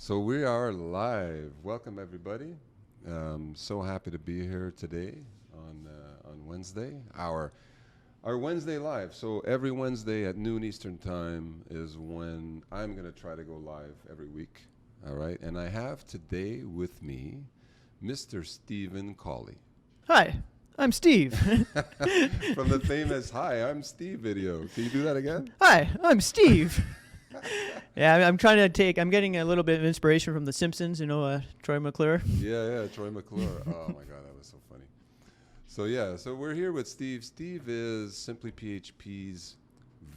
So we are live. Welcome everybody. So happy to be here today on Wednesday. Our Wednesday live. So every Wednesday at noon Eastern time is when I'm going to try to go live every week. All right. And I have today with me Mr. Stephen Cawley. Hi, I'm Steve. From the famous "Hi, I'm Steve" video. Can you do that again? Hi, I'm Steve. Yeah, I'm getting a little bit of inspiration from The Simpsons, Troy McClure. Yeah, Troy McClure. Oh my God, that was so funny. So we're here with Steve. Steve is SimplyPHP's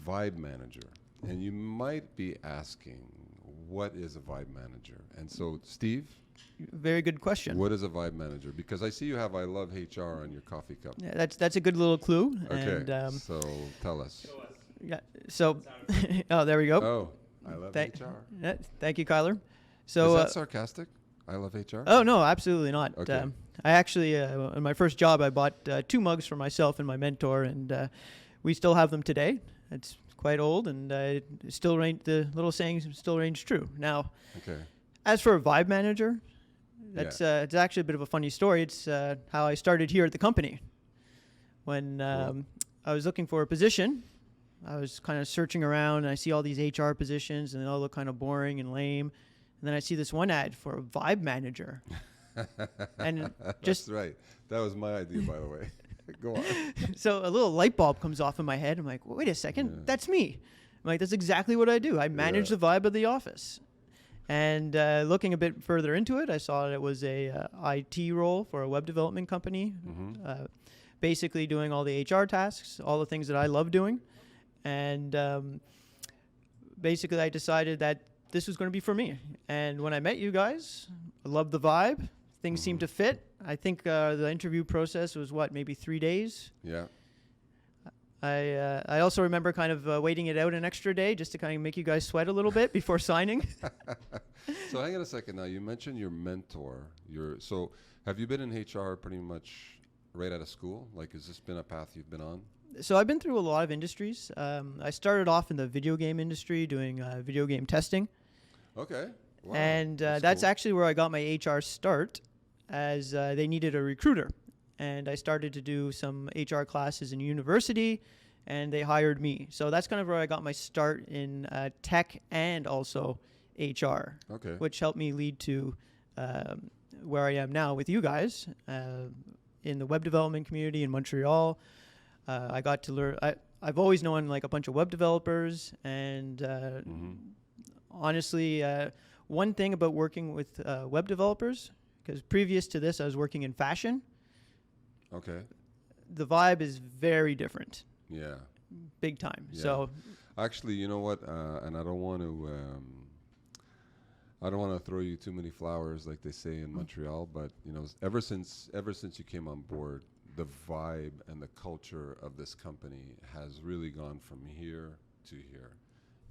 Vibe Manager. And you might be asking, what is a Vibe Manager? And so, Steve? Very good question. What is a Vibe Manager? Because I see you have "I love HR" on your coffee cup. Yeah, that's a good little clue. Okay, And, so tell us. yeah. So, oh, there we go. Oh, I love HR. Yeah, thank you, Kyler. So, is that sarcastic? I love HR? Oh no, absolutely not. Okay. I actually, in my first job, I bought 2 mugs for myself and my mentor, and we still have them today. It's quite old, and the little saying still rings true. Now, Okay. as for a Vibe Manager, it's actually a bit of a funny story. It's how I started here at the company. When I was looking for a position, I was kind of searching around, and I see all these HR positions, and they all look kind of boring and lame. And then I see this one ad for a Vibe Manager. And just That's right. That was my idea, by the way. Go on. so a little light bulb comes off in my head. I'm like, well, wait a second, that's me. I'm like, that's exactly what I do. I manage the vibe of the office. And looking a bit further into it, I saw that it was a IT role for a web development company, basically doing all the HR tasks, all the things that I love doing. And basically I decided that this was going to be for me. And when I met you guys, I loved the vibe. Things seemed to fit. I think the interview process was, maybe 3 days? Yeah. I also remember kind of waiting it out an extra day just to kind of make you guys sweat a little bit before signing. So hang on a second now. You mentioned your mentor. So have you been in HR pretty much right out of school? Like, has this been a path you've been on? So I've been through a lot of industries. I started off in the video game industry doing video game testing. Okay. Wow. And that's cool. actually where I got my HR start, as they needed a recruiter. And I started to do some HR classes in university, and they hired me. So that's kind of where I got my start in tech and also HR, Okay. which helped me lead to where I am now with you guys in the web development community in Montreal. I got to learn. I've always known like a bunch of web developers, and honestly, one thing about working with web developers, because previous to this I was working in fashion. Okay. The vibe is very different. Yeah. Big time. Yeah. So actually, you know what? And I don't want to throw you too many flowers, like they say in Montreal. But ever since you came on board, the vibe and the culture of this company has really gone from here to here.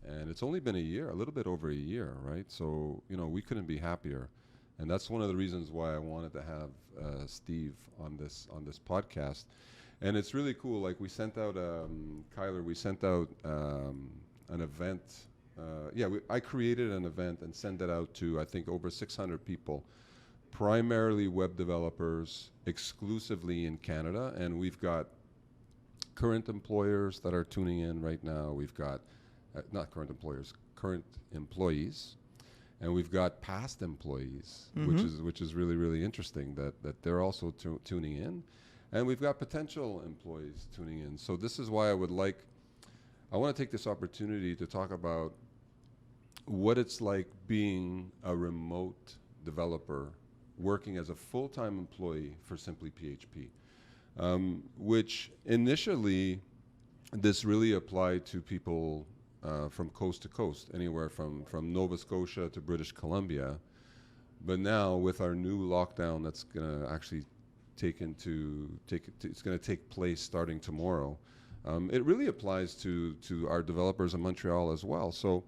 And it's only been a year, a little bit over a year, right? So we couldn't be happier. And that's one of the reasons why I wanted to have Steve on this podcast. And it's really cool. Like we sent out, Kyler, an event. I created an event and sent it out to, I think, over 600 people, primarily web developers, exclusively in Canada. And we've got current employers that are tuning in right now. We've got, not current employers, current employees. And we've got past employees, which is really, really interesting that they're also tuning in. And we've got potential employees tuning in. So this is why I want to take this opportunity to talk about what it's like being a remote developer working as a full-time employee for SimplyPHP, which initially this really applied to people from coast to coast, anywhere from Nova Scotia to British Columbia. But now with our new lockdown that's going to actually it's going to take place starting tomorrow, it really applies to our developers in Montreal as well. So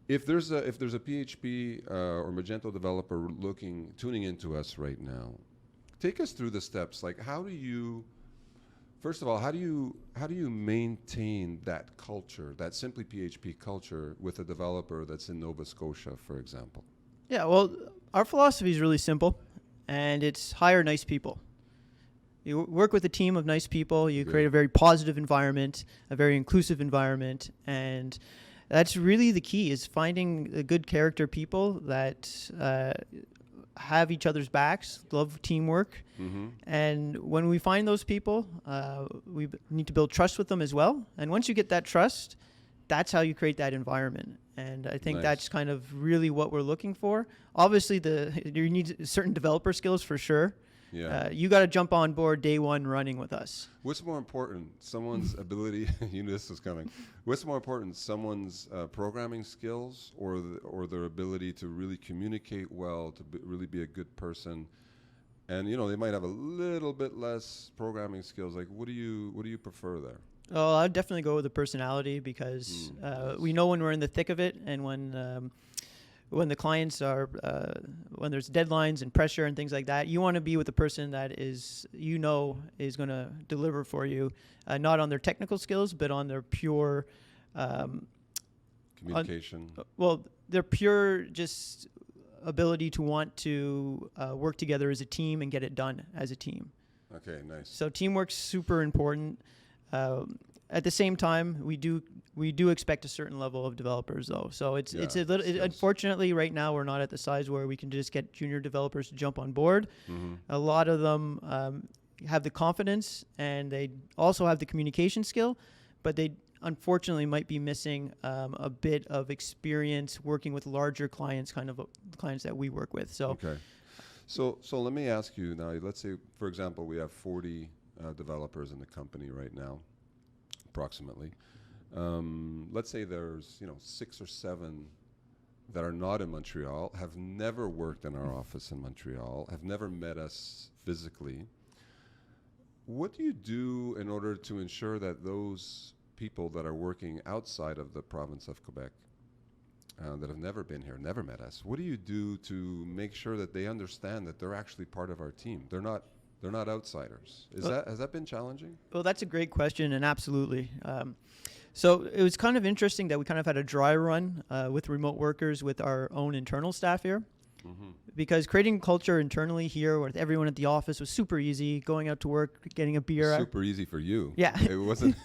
if there's a PHP or Magento developer tuning into us right now, take us through the steps. Like, how do you First of all, how do you maintain that culture, that SimplyPHP culture, with a developer that's in Nova Scotia, for example? Yeah, well, our philosophy is really simple, and it's hire nice people. You work with a team of nice people, you create a very positive environment, a very inclusive environment, and that's really the key, is finding the good character people that have each other's backs, love teamwork. Mm-hmm. And when we find those people, we need to build trust with them as well. And once you get that trust, that's how you create that environment. And I think that's kind of really what we're looking for. Obviously, you need certain developer skills for sure. Yeah. You got to jump on board day one running with us. What's more important, someone's ability? You knew this was coming. What's more important, someone's programming skills, or their ability to really communicate well, to really be a good person? And they might have a little bit less programming skills. Like, what do you prefer there? Oh, I'd definitely go with the personality, because we know when we're in the thick of it, and when the clients are, when there's deadlines and pressure and things like that, you want to be with the person that is going to deliver for you, not on their technical skills, but on their pure communication. Their pure just ability to want to work together as a team and get it done as a team. Okay, nice. So teamwork's super important. At the same time, we do expect a certain level of developers, though. So it's a little. Unfortunately, right now we're not at the size where we can just get junior developers to jump on board. Mm-hmm. A lot of them have the confidence, and they also have the communication skill, but they unfortunately might be missing a bit of experience working with larger clients, kind of clients that we work with. So okay. So let me ask you now. Let's say, for example, we have 40 developers in the company right now, approximately. Let's say there's 6 or 7 that are not in Montreal, have never worked in our office in Montreal, have never met us physically. What do you do in order to ensure that those people that are working outside of the province of Quebec, that have never been here, never met us, what do you do to make sure that they understand that they're actually part of our team? They're not outsiders. Has that been challenging? Well, that's a great question, and absolutely. So it was kind of interesting that we kind of had a dry run with remote workers with our own internal staff here. Mm-hmm. Because creating culture internally here with everyone at the office was super easy. Going out to work, getting a beer. Super easy for you. Yeah. It wasn't.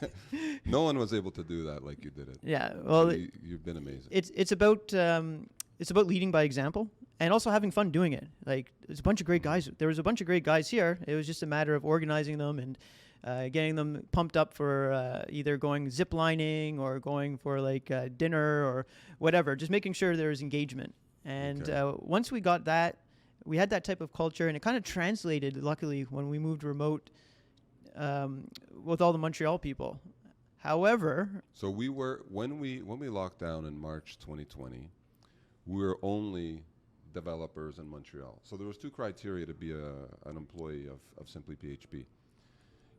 No one was able to do that like you did it. Yeah. Well, so you've been amazing. It's about leading by example and also having fun doing it. Like, there's a bunch of great guys. There was a bunch of great guys here. It was just a matter of organizing them and getting them pumped up for either going zip lining or going for like dinner or whatever. Just making sure there was engagement. And once we got that, we had that type of culture, and it kind of translated, luckily, when we moved remote with all the Montreal people. However, so we were when we locked down in March 2020, we were only developers in Montreal. So there was 2 criteria to be an employee of SimplyPHP.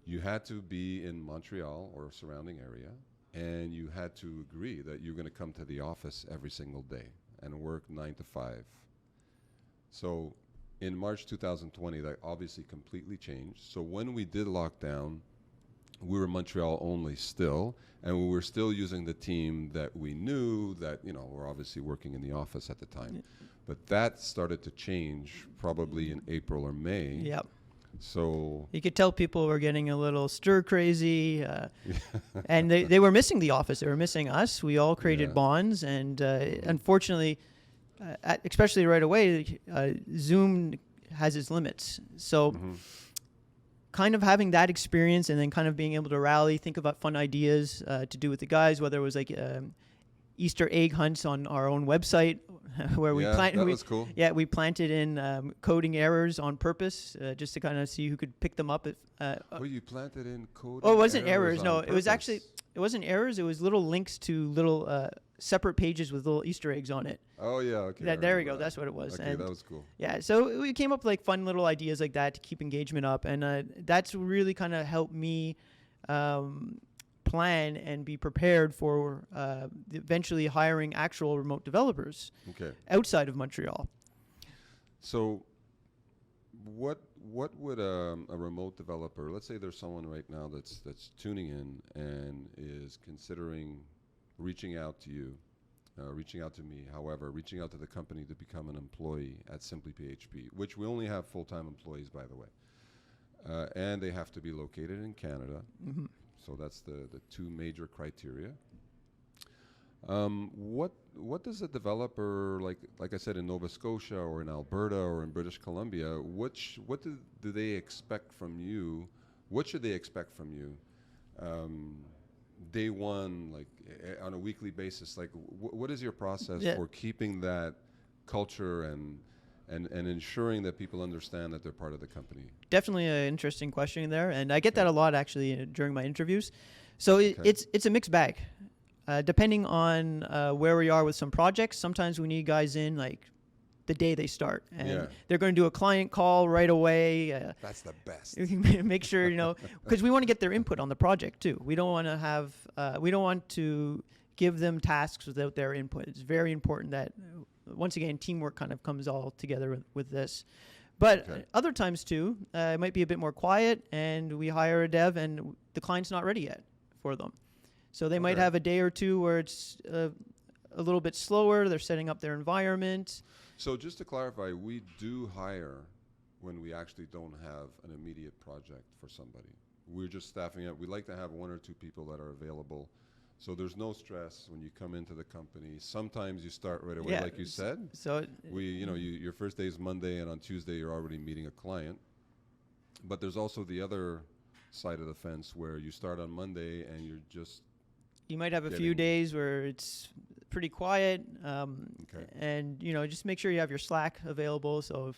You had to be in Montreal or surrounding area, and you had to agree that you're going to come to the office every single day and work 9 to 5. So in March 2020, that obviously completely changed. So when we did lock down, we were Montreal only still, and we were still using the team that we knew that, were obviously working in the office at the time. Yeah. But that started to change probably in April or May. Yep. So you could tell people were getting a little stir crazy, and they were missing the office. They were missing us. We all created bonds, and unfortunately, especially right away, Zoom has its limits. So kind of having that experience and then kind of being able to rally, think about fun ideas to do with the guys, whether it was like Easter egg hunts on our own website where we was cool. Yeah, we planted in coding errors on purpose just to kind of see who could pick them up. You planted in coding. Oh, it wasn't errors. No, it was actually, it wasn't errors. It was little links to little separate pages with little Easter eggs on it. Oh yeah, okay. There we go. That's what it was. Okay, and that was cool. Yeah, so we came up with like fun little ideas like that to keep engagement up, and that's really kind of helped me plan and be prepared for eventually hiring actual remote developers outside of Montreal. So what what would a remote developer, let's say there's someone right now that's tuning in and is considering reaching out to you, reaching out to me, however, reaching out to the company to become an employee at SimplyPHP, which we only have full-time employees, by the way. And they have to be located in Canada. Mm-hmm. So that's the two major criteria. What does a developer, like I said, in Nova Scotia or in Alberta or in British Columbia, what do they expect from you? What should they expect from you? Day one, like on a weekly basis, like what is your process for keeping that culture and ensuring that people understand that they're part of the company? Definitely an interesting question there, and I get that a lot actually during my interviews. So it's a mixed bag. Depending on where we are with some projects, sometimes we need guys in like the day they start, and they're going to do a client call right away. That's the best. Make sure, because we want to get their input on the project too. We don't want to have, we don't want to give them tasks without their input. It's very important that, once again, teamwork kind of comes all together with this. But other times too, it might be a bit more quiet, and we hire a dev, and the client's not ready yet for them. So they might have a day or two where it's a little bit slower. They're setting up their environment. So just to clarify, we do hire when we actually don't have an immediate project for somebody. We're just staffing up. We like to have 1 or 2 people that are available. So there's no stress when you come into the company. Sometimes you start right away, like you said. So your first day is Monday, and on Tuesday you're already meeting a client. But there's also the other side of the fence where you start on Monday and you're just... You might have a few days where it's pretty quiet, and just make sure you have your Slack available. So,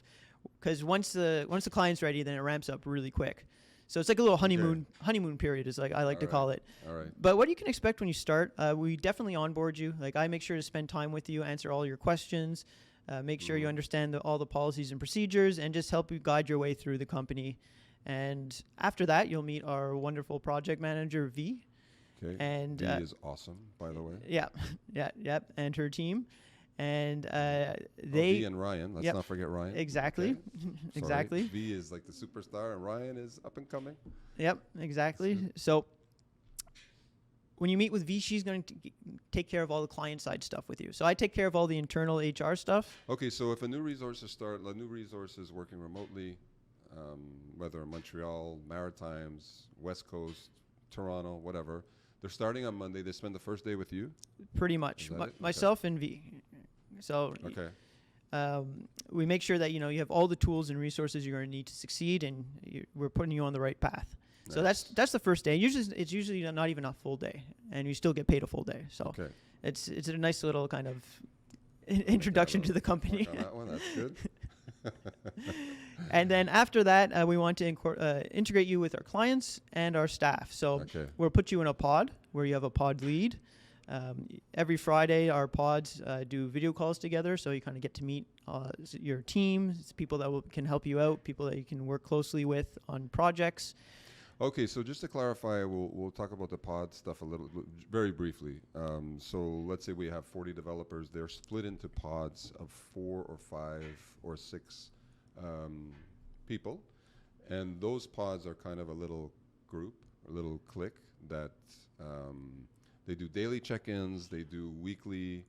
because once the client's ready, then it ramps up really quick. So it's like a little honeymoon period, is like I like to call it. All right. But what you can expect when you start, we definitely onboard you. Like, I make sure to spend time with you, answer all your questions, make sure you understand all the policies and procedures, and just help you guide your way through the company. And after that, you'll meet our wonderful project manager, V. Okay. And V is awesome, by the way. Yeah, and her team, and V and Ryan. Let's not forget Ryan. Exactly, okay. Exactly. V is like the superstar, and Ryan is up and coming. Yep, exactly. So when you meet with V, she's going to take care of all the client side stuff with you. So I take care of all the internal HR stuff. Okay, so if a new resource is working remotely, whether in Montreal, Maritimes, West Coast, Toronto, whatever. They're starting on Monday. They spend the first day with you? Pretty much. Myself and V. So we make sure that you have all the tools and resources you're going to need to succeed, and we're putting you on the right path. Nice. So that's the first day. It's usually not even a full day, and you still get paid a full day. So it's a nice little kind of introduction to the company. On that one, that's good. And then after that, we want to integrate you with our clients and our staff. So we'll put you in a pod where you have a pod lead. Every Friday, our pods do video calls together, so you kind of get to meet your team. It's people that can help you out, people that you can work closely with on projects. Okay, so just to clarify, we'll talk about the pod stuff very briefly. So let's say we have 40 developers. They're split into pods of 4 or 5 or 6 people, and those pods are kind of a little group, a little clique that they do daily check-ins, they do weekly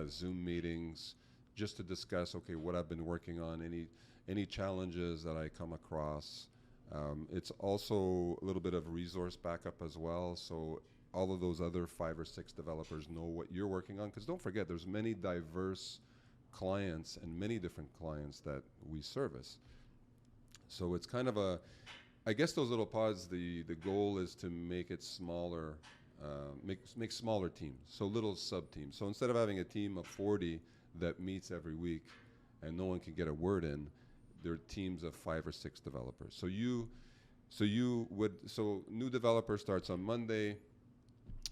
Zoom meetings, just to discuss, what I've been working on, any challenges that I come across. It's also a little bit of resource backup as well, so all of those other 5 or 6 developers know what you're working on, because don't forget, there's many diverse clients and many different clients that we service. So it's kind of I guess those little pods, the goal is to make it smaller, make smaller teams, so little sub-teams. So instead of having a team of 40 that meets every week and no one can get a word in, there are teams of 5 or 6 developers. So new developer starts on Monday,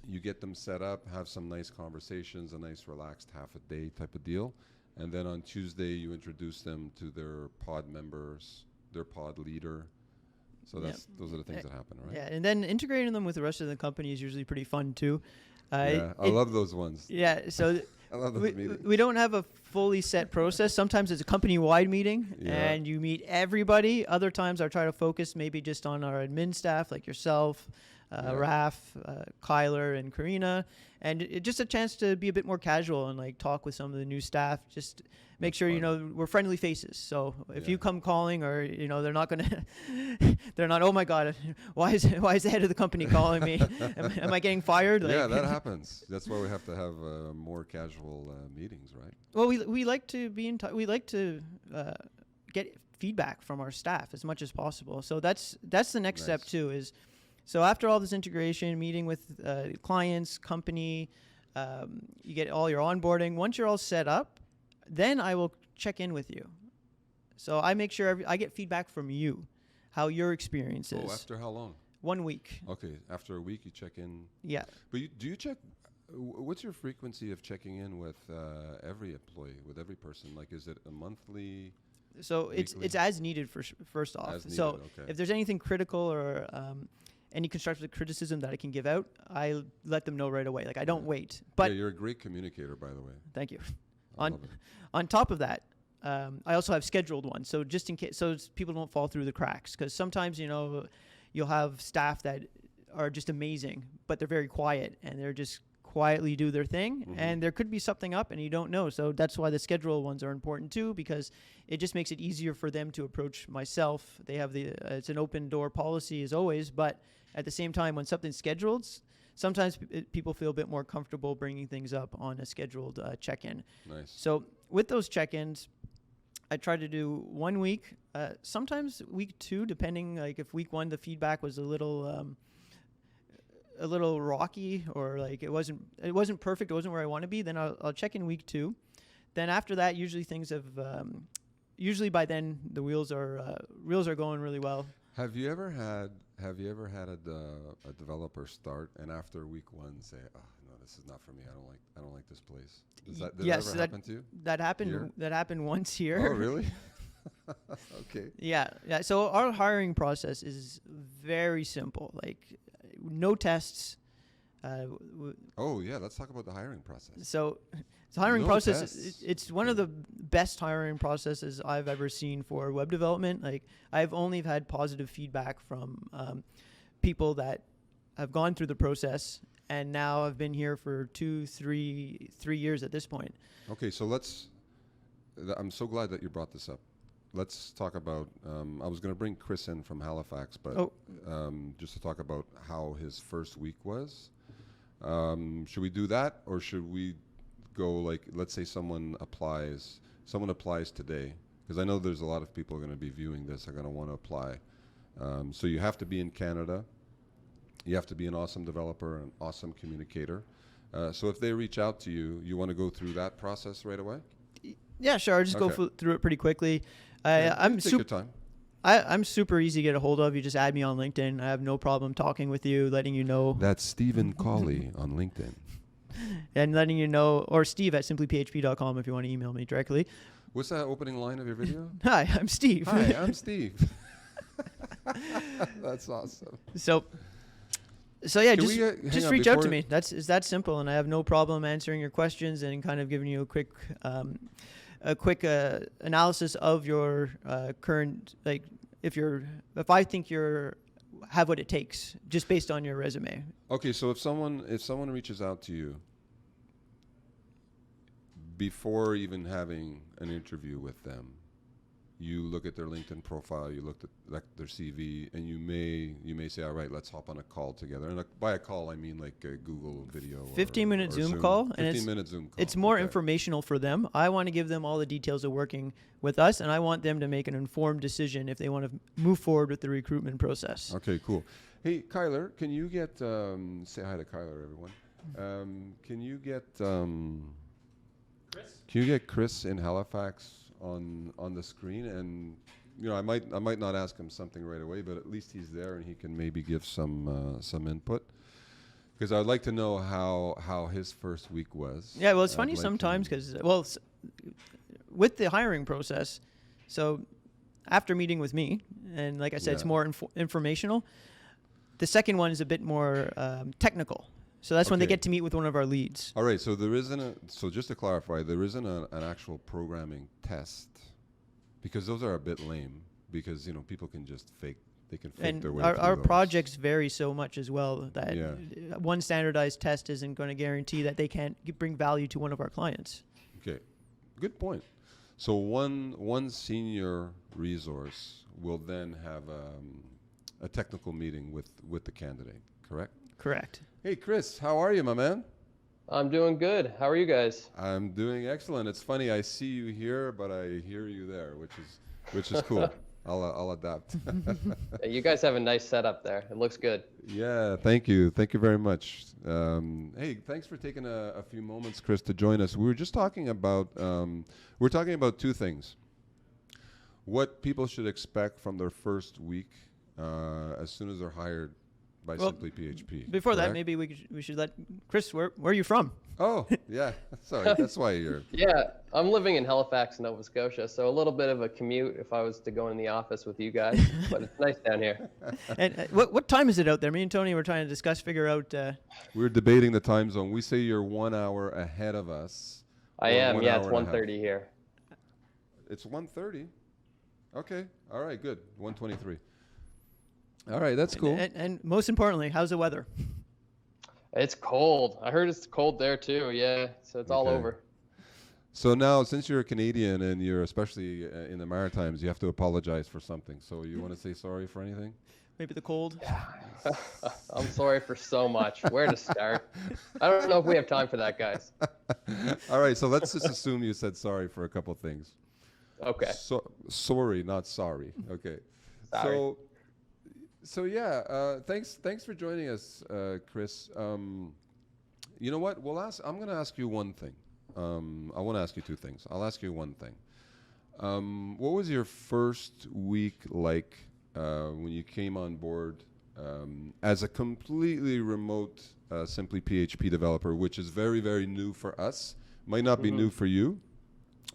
you get them set up, have some nice conversations, a nice relaxed half a day type of deal. And then on Tuesday, you introduce them to their pod members, their pod leader. So those are the things that happen, right? Yeah, and then integrating them with the rest of the company is usually pretty fun too. I love those ones. Yeah, so I love those meetings. we don't have a fully set process. Sometimes it's a company-wide meeting, Yeah. and you meet everybody. Other times I try to focus maybe just on our admin staff, like yourself, Yeah. Raf, Kyler, and Karina, and just a chance to be a bit more casual and like talk with some of the new staff. Just make That's sure fun. we're friendly faces. So if Yeah. you come calling, or they're not gonna, they're not. Oh my God, why is the head of the company calling me? Am I getting fired? Yeah, that happens. That's why we have to have more casual meetings, right? Well, we like to be in touch. We like to get feedback from our staff as much as possible. So that's the next step Nice. too. Is so after all this integration, meeting with clients, company, you get all your onboarding. Once you're all set up, then I will check in with you. So I make sure I get feedback from you, how your experience is. Oh, after how long? 1 week. Okay, after a week you check in. Yeah. But do you check? What's your frequency of checking in with every employee, with every person? Like, is it a monthly? So it's Weekly? as needed first off. As needed, So okay. if there's anything critical or any constructive criticism that I can give out, I let them know right away. Like I don't Yeah. wait. But yeah, you're a great communicator, by the way. thank you. I On love it. on top of that, I also have scheduled ones. So just in case, so people don't fall through the cracks, because sometimes you'll have staff that are just amazing, but they're very quiet and they're just quietly do their thing, Mhm. and there could be something up and you don't know. So that's why the schedule ones are important too, because it just makes it easier for them to approach myself. They have it's an open door policy as always, but at the same time, when something's scheduled, sometimes people feel a bit more comfortable bringing things up on a scheduled check-in. Nice. So with those check-ins, I try to do 1 week, sometimes week 2, depending. Like if week 1 the feedback was a little rocky, or like it wasn't perfect, it wasn't where I want to be, then I'll check in week 2. Then after that, usually things have usually by then the wheels are going really well. Have you ever had a developer start and after week 1 say, "Oh no, this is not for me. I don't like this place." Did Yes, that ever happen to you? That happened. Here? That happened once here. Oh, really? Okay. Yeah. So our hiring process is very simple. Like no tests. Oh yeah, let's talk about the hiring process. So the hiring No process, tests. it's one of the best hiring processes I've ever seen for web development. Like I've only had positive feedback from people that have gone through the process, and now I've been here for 3 years at this point. Okay, so I'm so glad that you brought this up. Let's talk about, I was going to bring Chris in from Halifax, but just to talk about how his first week was. Should we do that, or should we go like, let's say someone applies today, because I know there's a lot of people going to be viewing this, are going to want to apply. So you have to be in Canada. You have to be an awesome developer, an awesome communicator. So if they reach out to you, you want to go through that process right away? Yeah, sure. I'll just Okay. go through it pretty quickly. Yeah, I'm take your time. I'm super easy to get a hold of. You just add me on LinkedIn. I have no problem talking with you, letting you know. That's Stephen Cawley on LinkedIn. And letting you know, or Steve at simplyphp.com if you want to email me directly. What's that opening line of your video? Hi, I'm Steve. Hi, I'm Steve. That's awesome. So yeah, Can just we, hang just on, reach out to before- me. It's that simple, and I have no problem answering your questions and kind of giving you a quick analysis of your current, like if I think you're have what it takes just based on your resume. Okay, so if someone reaches out to you before even having an interview with them, you look at their LinkedIn profile, you look at their CV, and you may say, all right, let's hop on a call together. And by a call, I mean like a Google video. 15-minute or Zoom call, and 15-minute Zoom call. It's more Okay. informational for them. I want to give them all the details of working with us, and I want them to make an informed decision if they want to move forward with the recruitment process. Okay, cool. Hey, Kyler, can you get say hi to Kyler, everyone? Can you get Chris in Halifax on the screen? And I might not ask him something right away, but at least he's there and he can maybe give some input, because I'd like to know how his first week was. Yeah, well, it's I'd funny like sometimes to- because, with the hiring process, so after meeting with me, and like I said, it's Yeah. more informational. The second one is a bit more technical. So that's when they Okay. get to meet with one of our leads. All right, so there isn't so just to clarify, there isn't an actual programming test, because those are a bit lame, because, people can just they can fake And their way our through those. projects vary so much as well that Yeah. one standardized test isn't going to guarantee that they can't bring value to one of our clients. Okay, good point. So one senior resource will then have a technical meeting with the candidate, correct? Correct. Hey, Chris, how are you, my man? I'm doing good. How are you guys? I'm doing excellent. It's funny, I see you here, but I hear you there, which is cool. I'll adapt. You guys have a nice setup there. It looks good. Yeah, thank you very much. Hey, thanks for taking a few moments, Chris, to join us. We were just talking about we're talking about two things: what people should expect from their first week as soon as they're hired by Well, SimplyPHP. Before that, correct? maybe we should let Chris. Where are you from? Oh, yeah. Sorry, that's why you're. Yeah, I'm living in Halifax, Nova Scotia, so a little bit of a commute if I was to go in the office with you guys, but it's nice down here. And what time is it out there? Me and Tony were trying to figure out. We're debating the time zone. We say you're 1 hour ahead of us. I or am. 1 Yeah, hour it's and a half. 1:30 here. It's 1:30. Okay. All right. Good. 1:23. All right. That's cool. And most importantly, how's the weather? It's cold. I heard it's cold there too. Yeah, so it's all Okay. over. So now, since you're a Canadian and you're especially in the Maritimes, you have to apologize for something. So you want to say sorry for anything? Maybe the cold. I'm sorry for so much. Where to start? I don't know if we have time for that, guys. All right. So let's just assume you said sorry for a couple things. Okay. So sorry, not sorry. Okay. Sorry. So yeah. Thanks for joining us, Chris. You know what? I'm going to ask you one thing. I want to ask you two things. I'll ask you one thing. What was your first week like when you came on board as a completely remote SimplyPHP developer, which is very, very new for us? Might not be new for you,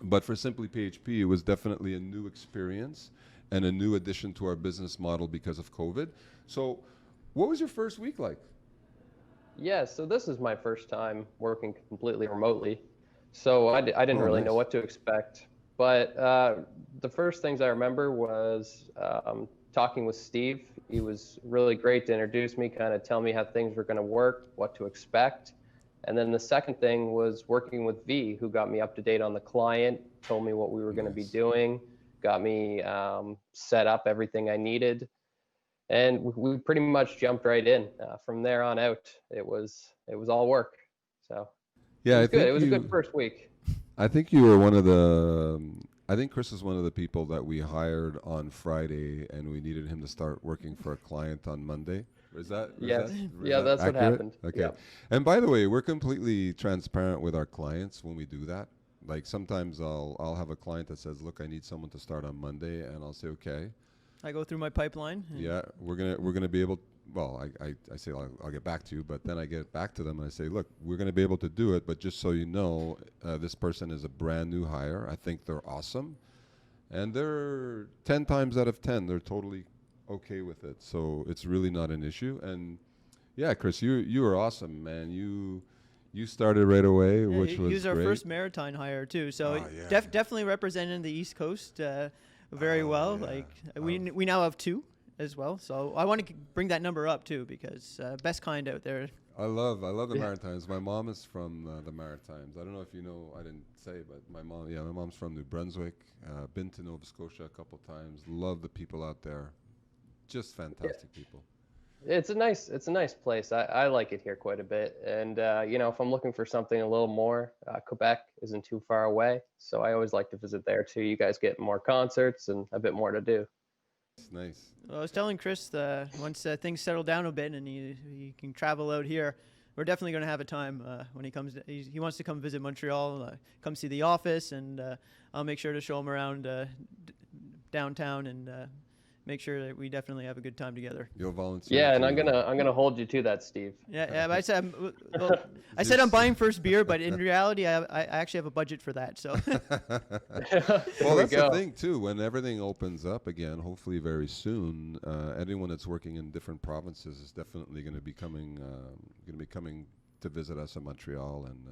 but for SimplyPHP, it was definitely a new experience and a new addition to our business model because of COVID. So what was your first week like? Yeah, so this is my first time working completely remotely. So I didn't really know nice. what to expect. But the first things I remember was talking with Steve. He was really great to introduce me, kind of tell me how things were going to work, what to expect. And then the second thing was working with V, who got me up to date on the client, told me what we were going to be doing, got me set up everything I needed. And we pretty much jumped right in. From there on out, it was all work. So Yeah, it was good. It was a good first week. I think you were one of the. I think Chris is one of the people that we hired on Friday, and we needed him to start working for a client on Monday. Is that? Yes. Is Yeah, that's what accurate? happened. Okay. Yeah. And by the way, we're completely transparent with our clients when we do that. Like sometimes I'll have a client that says, "Look, I need someone to start on Monday," and I'll say, "Okay." I go through my pipeline. Yeah, we're gonna be able. Well, I say I'll get back to you, but then I get back to them and I say, look, we're gonna be able to do it, but just so you know, this person is a brand new hire. I think they're awesome, and they're 10 times out of 10, they're totally okay with it. So it's really not an issue. And yeah, Chris, you were awesome, man. You started right away, Yeah, which he was was our great. first maritime hire too. So yeah. definitely representing the East Coast very well. yeah. Like we now have two as well. So I want to bring that number up too, because best kind out there. I love the Maritimes. My mom is from the Maritimes. I don't know if you know. I didn't say, but my mom's from New Brunswick. Been to Nova Scotia a couple times. Love the people out there. Just fantastic people. It's a nice place. I like it here quite a bit. And if I'm looking for something a little more, Quebec isn't too far away, so I always like to visit there too. You guys get more concerts and a bit more to do. It's nice. Well, I was telling Chris once things settle down a bit and he can travel out here, we're definitely going to have a time when he comes. He wants to come visit Montreal, come see the office, and I'll make sure to show him around downtown and make sure that we definitely have a good time together. You'll volunteer. Yeah, and to- I'm gonna hold you to that, Steve. Yeah, but I said I'm buying first beer, but in reality, I actually have a budget for that. So Well, we that's go. the thing too. When everything opens up again, hopefully very soon, anyone that's working in different provinces is definitely going to be coming to visit us in Montreal. And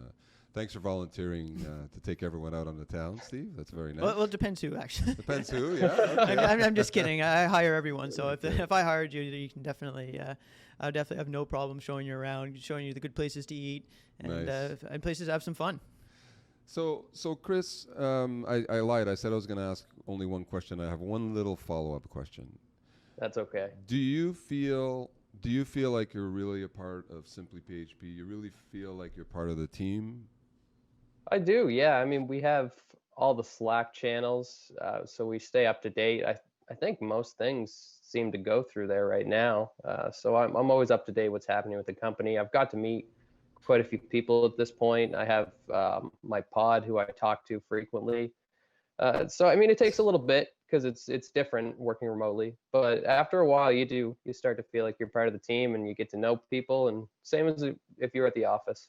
thanks for volunteering to take everyone out on the town, Steve. That's very nice. well, it depends who actually. Depends who, yeah. Okay. I'm just kidding. I hire everyone. So if I hired you, you can definitely. I would definitely have no problem showing you around, showing you the good places to eat, and Nice. and places to have some fun. So Chris, I lied. I said I was going to ask only one question. I have one little follow-up question. That's okay. Do you feel like you're really a part of SimplyPHP? You really feel like you're part of the team? I do, yeah. I mean, we have all the Slack channels, so we stay up to date. I think most things seem to go through there right now. So I'm always up to date what's happening with the company. I've got to meet quite a few people at this point. I have my pod who I talk to frequently. So I mean, it takes a little bit because it's different working remotely. But after a while, you start to feel like you're part of the team and you get to know people, and same as if you're at the office.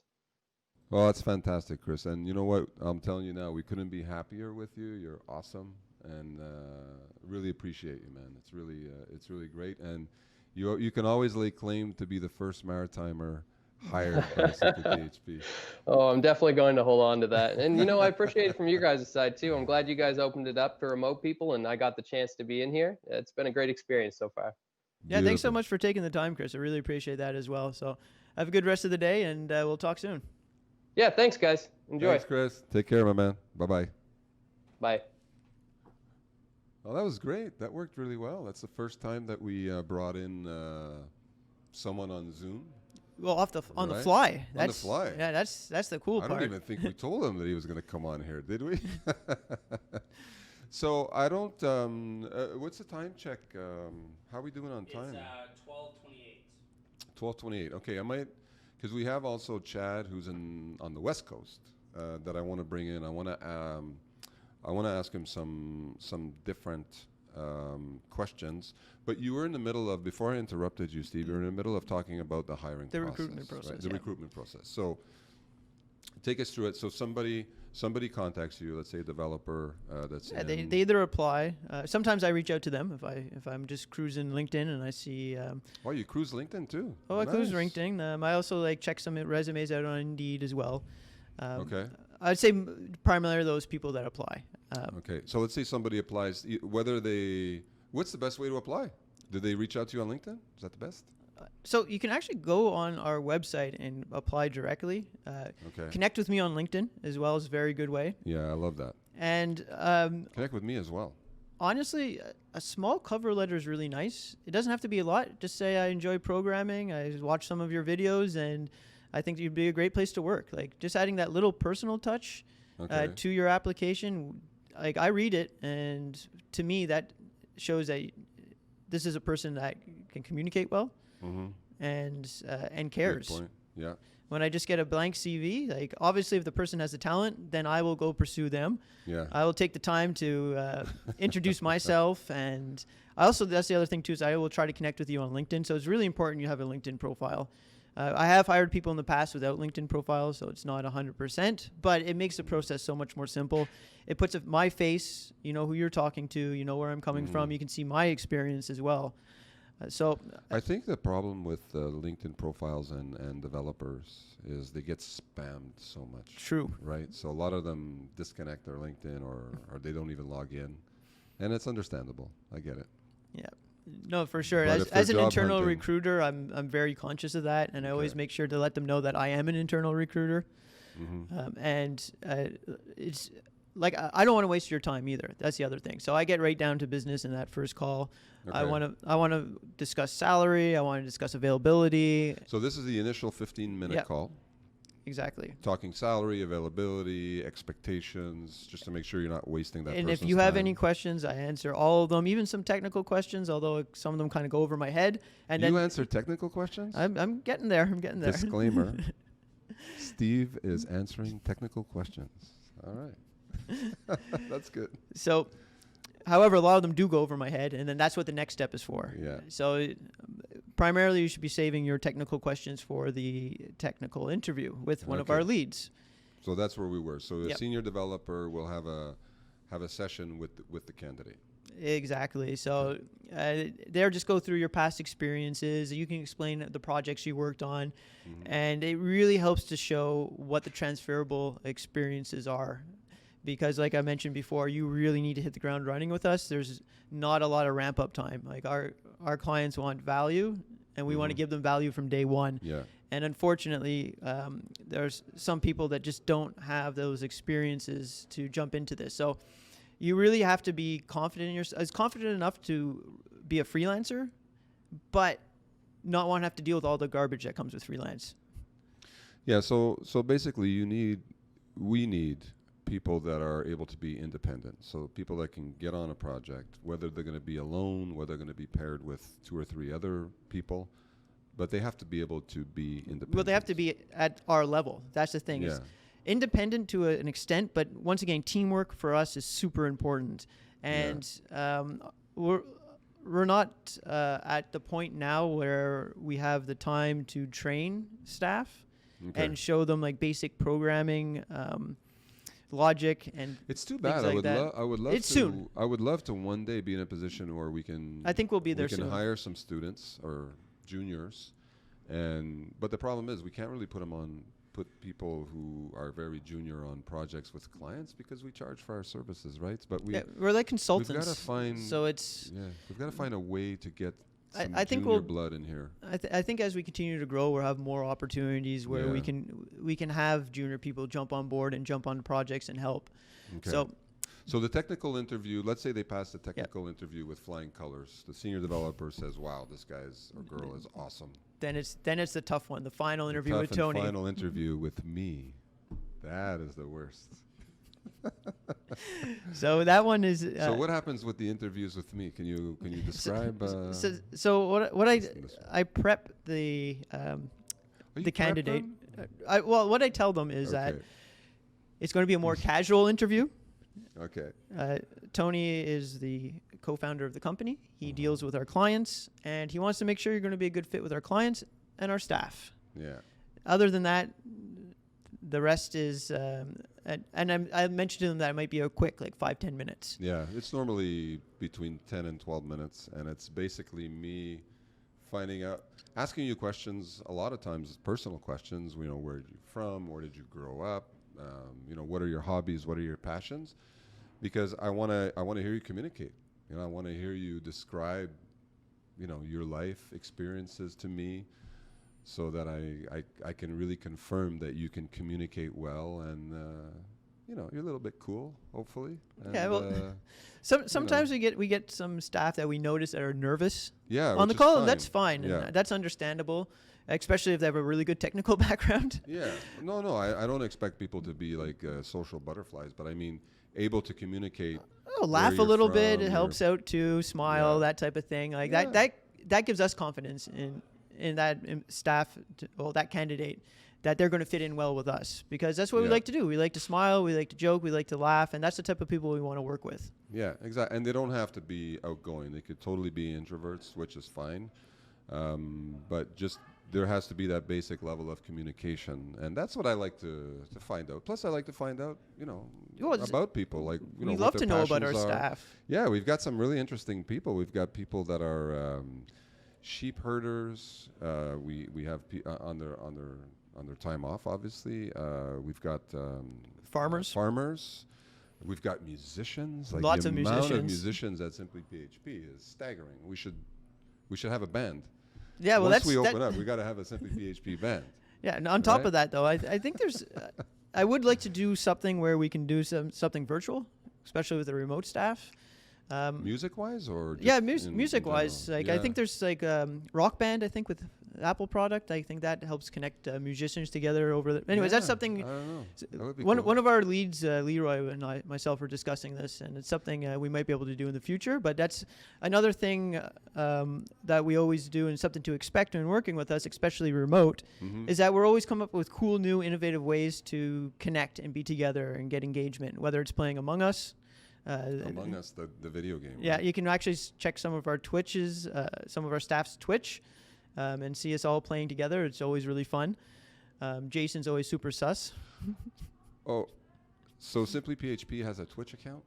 Well, that's fantastic, Chris. And you know what? I'm telling you now, we couldn't be happier with you. You're awesome, and really appreciate you, man. It's really great. And you can always lay claim to be the first Maritimer hired by SimplyPHP. Oh, I'm definitely going to hold on to that. And you know, I appreciate it from your guys' side too. I'm glad you guys opened it up to remote people, and I got the chance to be in here. It's been a great experience so far. Yeah, thanks so Beautiful. much for taking the time, Chris. I really appreciate that as well. So have a good rest of the day, and we'll talk soon. Yeah, thanks guys. Enjoy. Thanks, Chris. Take care, my man. Bye-bye. Bye. Well, that was great. That worked really well. That's the first time that we brought in someone on Zoom. Well, on the Right. fly. On the fly. Yeah, that's the cool I part. don't even think we told him that he was going to come on here, did we? So I don't. What's the time check? How are we doing on time? It's 12:28. 12:28. Okay, I might, because we have also Chad, who's on the West Coast, that I want to bring in. I want to ask him some different questions. But you were in the middle of, before I interrupted you, Steve, you were in the middle of talking about the hiring The process. recruitment process, Right? The yeah. recruitment process. So take us through it. So somebody contacts you, let's say a developer that's Yeah, in. they either apply. Sometimes I reach out to them if I'm just cruising LinkedIn and I see. Oh, you cruise LinkedIn too? I cruise Nice. LinkedIn. I also check some resumes out on Indeed as well. Okay. I'd say primarily those people that apply. Okay, so let's say somebody applies. What's the best way to apply? Do they reach out to you on LinkedIn? Is that the best? So you can actually go on our website and apply directly. Okay. Connect with me on LinkedIn as well is a very good way. Yeah, I love that. And Connect with me as well. honestly, a small cover letter is really nice. It doesn't have to be a lot. Just say I enjoy programming. I watch some of your videos, and I think you'd be a great place to work. Like just adding that little personal touch Okay. to your application. Like I read it, and to me that shows that this is a person that can communicate well Mm-hmm. and cares. Good point. Yeah. When I just get a blank CV, like obviously if the person has the talent, then I will go pursue them. Yeah. I will take the time to introduce myself, and I also, that's the other thing too, is I will try to connect with you on LinkedIn. So it's really important you have a LinkedIn profile. I have hired people in the past without LinkedIn profiles, so it's not 100%, but it makes the process so much more simple. It puts my face, you know who you're talking to, you know where I'm coming from, you can see my experience as well. I think the problem with LinkedIn profiles and developers is they get spammed so much. True. Right? So a lot of them disconnect their LinkedIn or they don't even log in. And it's understandable. I get it. Yeah. No, for sure. But if they're As an job internal hunting- recruiter, I'm very conscious of that, and I always Okay. make sure to let them know that I am an internal recruiter. Mm-hmm. It's like I don't want to waste your time either. That's the other thing. So I get right down to business in that first call. I Okay. want to discuss salary. I want to discuss availability. So this is the initial 15-minute Yeah. call. Exactly. Talking salary, availability, expectations, just to make sure you're not wasting that And if person's you have time. any questions, I answer all of them, even some technical questions, although some of them kind of go over my head. And you then answer technical questions? I'm getting there. I'm getting there. Disclaimer. Steve is answering technical questions. All right. That's good. So however, a lot of them do go over my head, and then that's what the next step is for. Yeah. So primarily, you should be saving your technical questions for the technical interview with one of our leads. So that's where we were. So a Yep. senior developer will have a session with the candidate. Exactly. So there, just go through your past experiences. You can explain the projects you worked on, and it really helps to show what the transferable experiences are. Because like I mentioned before, you really need to hit the ground running with us. There's not a lot of ramp up time. Like our clients want value, and we want to give them value from day one. Yeah. And unfortunately, there's some people that just don't have those experiences to jump into this. So you really have to be confident in yourself, confident enough to be a freelancer, but not want to have to deal with all the garbage that comes with freelance. Yeah. So basically, we need people that are able to be independent. So people that can get on a project, whether they're going to be alone, whether they're going to be paired with 2 or 3 other people, but they have to be able to be independent. Well, they have to be at our level. That's the thing. Is independent to an extent, but once again, teamwork for us is super important. And we're not at the point now where we have the time to train staff and show them like basic programming, logic, and it's too bad. like I would love it's to. soon. I would love to one day be in a position where we can. I think we'll be there we can soon. hire some students or juniors, but the problem is we can't really put people who are very junior on projects with clients because we charge for our services, right? But we're like consultants. We've got to find. So it's. Yeah, we've got to find a way to get some I think junior blood in here. I think as we continue to grow, we'll have more opportunities where we can have junior people jump on board and jump on projects and help. Okay. So the technical interview, let's say they pass the technical interview with flying colors. The senior developer says, "Wow, this guy's or girl is awesome." Then it's the tough one, the final interview with and Tony. Final interview with me. That is the worst. So that one is. So what happens with the interviews with me? Can you describe? So what I prep the candidate. What I tell them is that it's going to be a more casual interview. Okay. Tony is the co-founder of the company. He deals with our clients, and he wants to make sure you're going to be a good fit with our clients and our staff. Yeah. Other than that, the rest is, I mentioned to them that it might be a quick, like 5-10 minutes. Yeah, it's normally between 10 and 12 minutes, and it's basically me finding out, asking you questions, a lot of times personal questions, where are you from, where did you grow up, what are your hobbies, what are your passions, because I want to hear you communicate. I want to hear you describe, your life experiences to me, so that I can really confirm that you can communicate well and you're a little bit cool, hopefully. And, sometimes we get some staff that we notice that are nervous on the which call, is and that's fine. Yeah. And that's understandable, especially if they have a really good technical background. Yeah. No, I don't expect people to be like social butterflies, but I mean able to communiate. Laugh a little bit. It helps out too. Smile, that type of thing. Like that gives us confidence in that staff, that candidate, that they're going to fit in well with us, because that's what we like to do. We like to smile, we like to joke, we like to laugh, and that's the type of people we want to work with. Yeah, exactly. And they don't have to be outgoing. They could totally be introverts, which is fine. But just there has to be that basic level of communication, and that's what I like to find out. Plus, I like to find out, about people. Like, we love to know about our staff. Yeah, we've got some really interesting people. We've got people that are sheep herders. We have on their time off, obviously. We've got farmers. We've got musicians. Like Lots the of amount musicians. of musicians at SimplyPHP is staggering. We should have a band. Yeah, well, once we open up, we got to have a SimplyPHP band. Yeah, and on top of that, though, I think there's. I would like to do something where we can do something virtual, especially with the remote staff. Music-wise, or just music-wise, like I think there's like Rock Band. I think with Apple product, I think that helps connect musicians together over the. Anyways, that's something. I don't know. That would be one of our leads, Leroy and myself, were discussing this, and it's something we might be able to do in the future. But that's another thing that we always do, and something to expect when working with us, especially remote, is that we're always come up with cool, new, innovative ways to connect and be together and get engagement, whether it's playing Among Us. Among Us, the video game. Yeah, right? you can actually check some of our Twitches, some of our staff's Twitch, and see us all playing together. It's always really fun. Jason's always super sus. Oh, so SimplyPHP has a Twitch account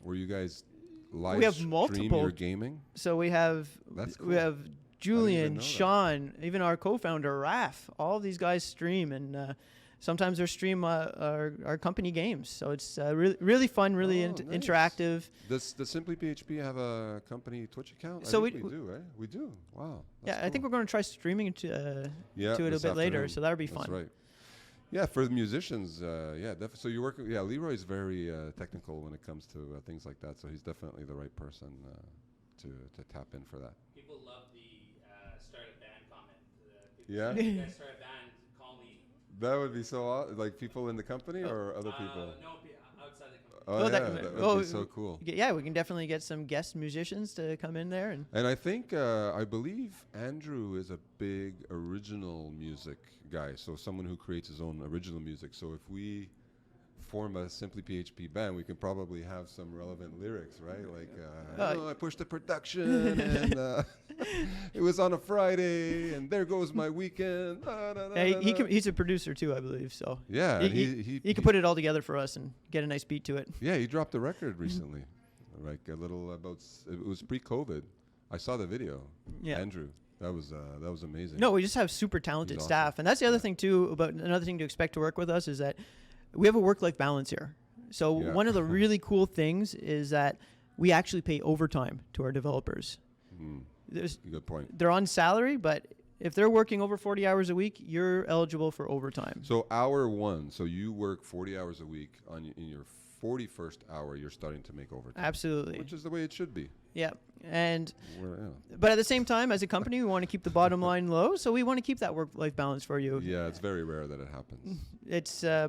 where you guys live We have stream multiple. your gaming? So we have That's we cool. have know Julian, that. Sean, even our co-founder Raf. All of these guys stream, and sometimes they stream our company games. So it's really fun, really Oh, nice. interactive. Does SimplyPHP have a company Twitch account? So I think we- we do, right? We do. Wow. Yeah, I think we're going to try streaming it to yeah, it a this bit later. afternoon. So that'll be That's fun. right. Yeah, for the musicians, yeah, so you're working. Yeah, Leroy's very technical when it comes to things like that. So he's definitely the right person to tap in for that. People love the start a band comment. People Yeah? say, "You guys start a band, call me." That would be so like people in the company or other people. No, outside the company. Oh, Oh, yeah, that- that would oh, be so cool. Yeah, we can definitely get some guest musicians to come in there. And I think I believe Andrew is a big original music guy. So someone who creates his own original music. So if we form a SimplyPHP band, we can probably have some relevant lyrics, right? Like, I pushed the production and it was on a Friday and there goes my weekend. Yeah, he's a producer too, I believe. So Yeah, and he can put it all together for us and get a nice beat to it. Yeah, he dropped a record recently, like a little about. It was pre-COVID. I saw the video. Yeah. Andrew, that was amazing. No, we just have super talented He's staff, awesome. and that's the other thing too. About another thing to expect to work with us is that we have a work-life balance here. So Yeah. one of the really cool things is that we actually pay overtime to our developers. Good point. They're on salary, but if they're working over 40 hours a week, you're eligible for overtime. So hour one. So you work 40 hours a week. In your 41st hour, you're starting to make overtime. Absolutely. Which is the way it should be. Yeah. And Yeah. but at the same time, as a company, we want to keep the bottom line low, so we want to keep that work-life balance for you. Yeah, it's very rare that it happens. It's Yeah,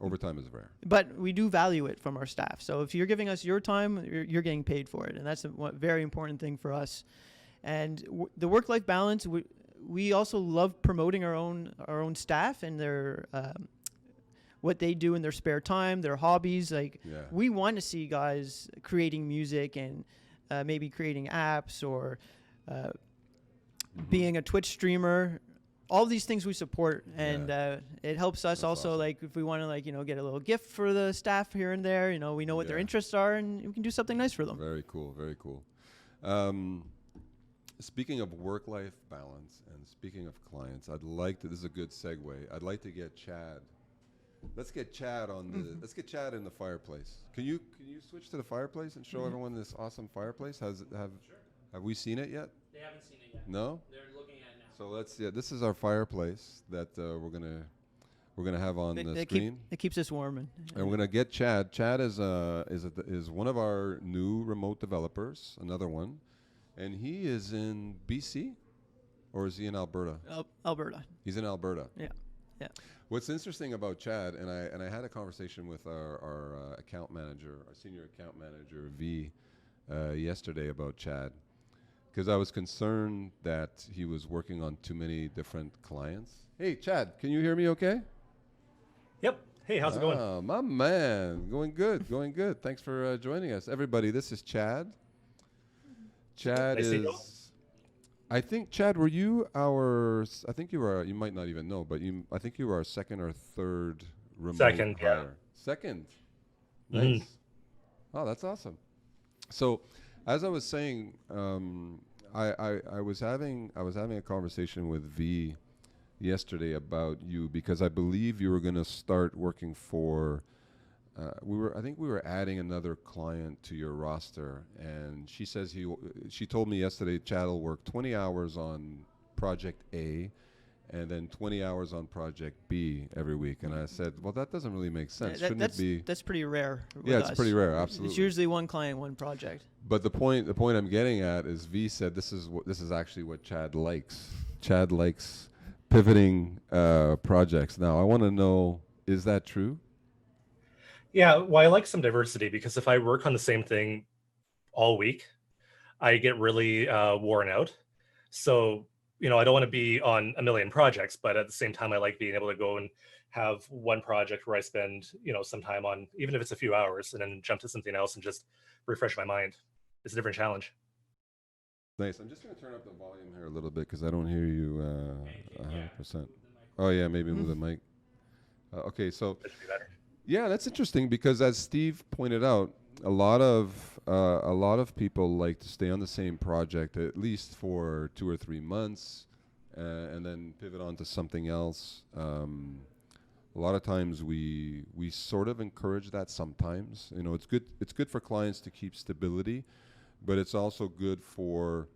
overtime is rare. but we do value it from our staff. So if you're giving us your time, you're getting paid for it, and that's a very important thing for us. And the work-life balance, we also love promoting our own staff and their what they do in their spare time, their hobbies. Like Yeah. we want to see guys creating music and maybe creating apps or being a Twitch streamer. All these things we support, and it helps us That's also. awesome. Like if we want to get a little gift for the staff here and there, we know what their Yeah. interests are, and we can do something nice for them. Very cool, very cool. Speaking of work-life balance and speaking of clients, this is a good segue. I'd like to get Chad. Let's get Chad let's get Chad in the fireplace. Can you switch to the fireplace and show everyone this awesome fireplace? Have we seen it yet? They haven't seen it yet. No? They're looking at it now. So this is our fireplace that we're gonna have on the screen. It keeps us warm, And we're gonna get Chad. Chad is one of our new remote developers, another one, and he is in BC, or is he in Alberta? Alberta. He's in Alberta. Yeah. What's interesting about Chad, and I had a conversation with our account manager, our senior account manager V, yesterday about Chad, because I was concerned that he was working on too many different clients. Hey, Chad, can you hear me? Okay. Yep. Hey, how's it going? My man, going good. Thanks for joining us, everybody. This is Chad. Chad Nice to meet you. I think Chad, were you I think you were. You might not even know, but I think you were our second or third remote Second, yeah. hire. Second. Mhm. Nice. Oh, that's awesome. So, as I was saying, I was having a conversation with V yesterday about you because I believe you were going to start working for. I think we were adding another client to your roster, and she says she told me yesterday Chad will work 20 hours on project A, and then 20 hours on project B every week. And I said, well, that doesn't really make sense. Shouldn't it be? That's pretty rare. with Yeah, it's us. pretty rare. Absolutely. It's usually one client, one project. But the point I'm getting at is V said this is actually what Chad likes. Chad likes pivoting projects. Now I want to know, is that true? Yeah, well, I like some diversity because if I work on the same thing all week, I get really worn out. So, I don't want to be on a million projects, but at the same time, I like being able to go and have one project where I spend, some time on, even if it's a few hours, and then jump to something else and just refresh my mind. It's a different challenge. Nice. I'm just going to turn up the volume here a little bit because I don't hear you 100%. Move the mic. Oh yeah, maybe move the mic. Okay, so That should be better. yeah, that's interesting because as Steve pointed out, a lot of people like to stay on the same project at least for 2 or 3 months, and then pivot on to something else. A lot of times we sort of encourage that sometimes. It's good for clients to keep stability, but it's also good for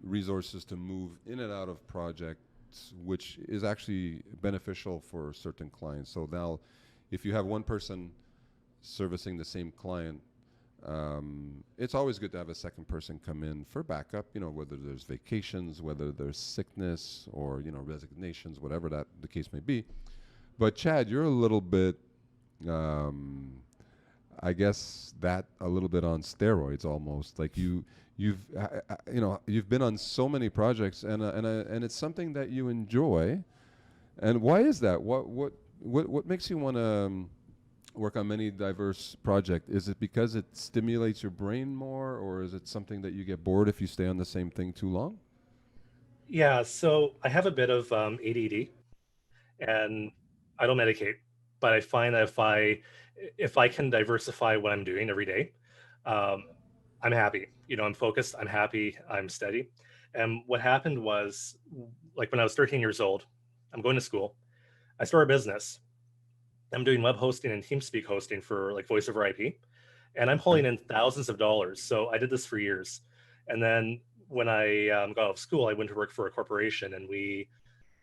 resources to move in and out of projects, which is actually beneficial for certain clients. So now, if you have one person servicing the same client, it's always good to have a second person come in for backup, whether there's vacations, whether there's sickness or, resignations, whatever that the case may be. But Chad, you're a little bit, I guess that a little bit on steroids almost. Like you've been on so many projects and it's something that you enjoy. And why is that? What makes you want to work on many diverse projects? Is it because it stimulates your brain more, or is it something that you get bored if you stay on the same thing too long? Yeah, so I have a bit of ADD, and I don't medicate, but I find that if I can diversify what I'm doing every day, um, I'm happy. I'm focused, I'm happy, I'm steady. And what happened was, like when I was 13 years old, I'm going to school. I started a business. I'm doing web hosting and TeamSpeak hosting for like voice over IP, and I'm pulling in thousands of dollars. So I did this for years. And then when I got out of school, I went to work for a corporation, and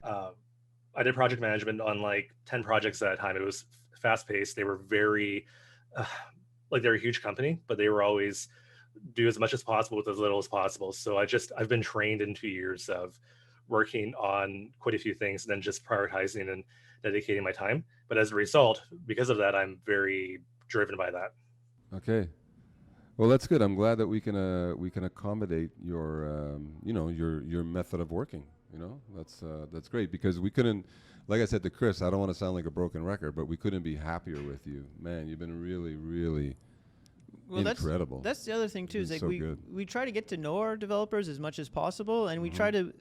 I did project management on like 10 projects at a time. It was fast paced. They were very, they're a huge company, but they were always do as much as possible with as little as possible. So I've been trained in 2 years of working on quite a few things and then just prioritizing and dedicating my time. But as a result, because of that, I'm very driven by that. Okay. Well, that's good. I'm glad that we can accommodate your your method of working. That's great because we couldn't, like I said to Chris, I don't want to sound like a broken record, but we couldn't be happier with you, man. You've been really, really incredible. That's the other thing too. Is like so good. we try to get to know our developers as much as possible, and we try to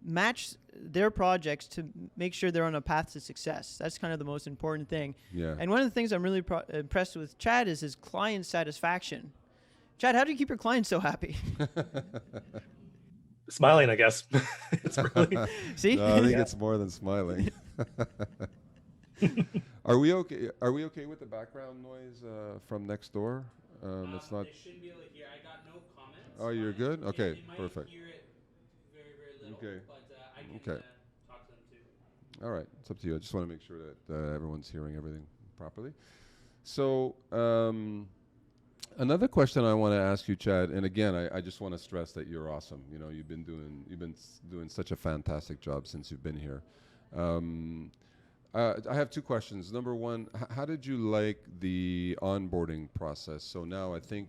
match their projects to make sure they're on a path to success. That's kind of the most important thing. Yeah. And one of the things I'm really impressed with Chad is his client satisfaction. Chad, how do you keep your clients so happy? Smiling, I guess. It's really See? No, I think it's more than smiling. Are we okay with the background noise from next door? It's not. They shouldn't be able to hear. I got no comments. Oh, you're good? Okay, They might perfect. hear it very, very little. Okay. But I can Okay. talk to them too. All right, it's up to you. I just want to make sure that everyone's hearing everything properly. So another question I want to ask you, Chad, and again, I just want to stress that you're awesome. You've been doing such a fantastic job since you've been here. I have two questions. Number one, how did you like the onboarding process? So now I think,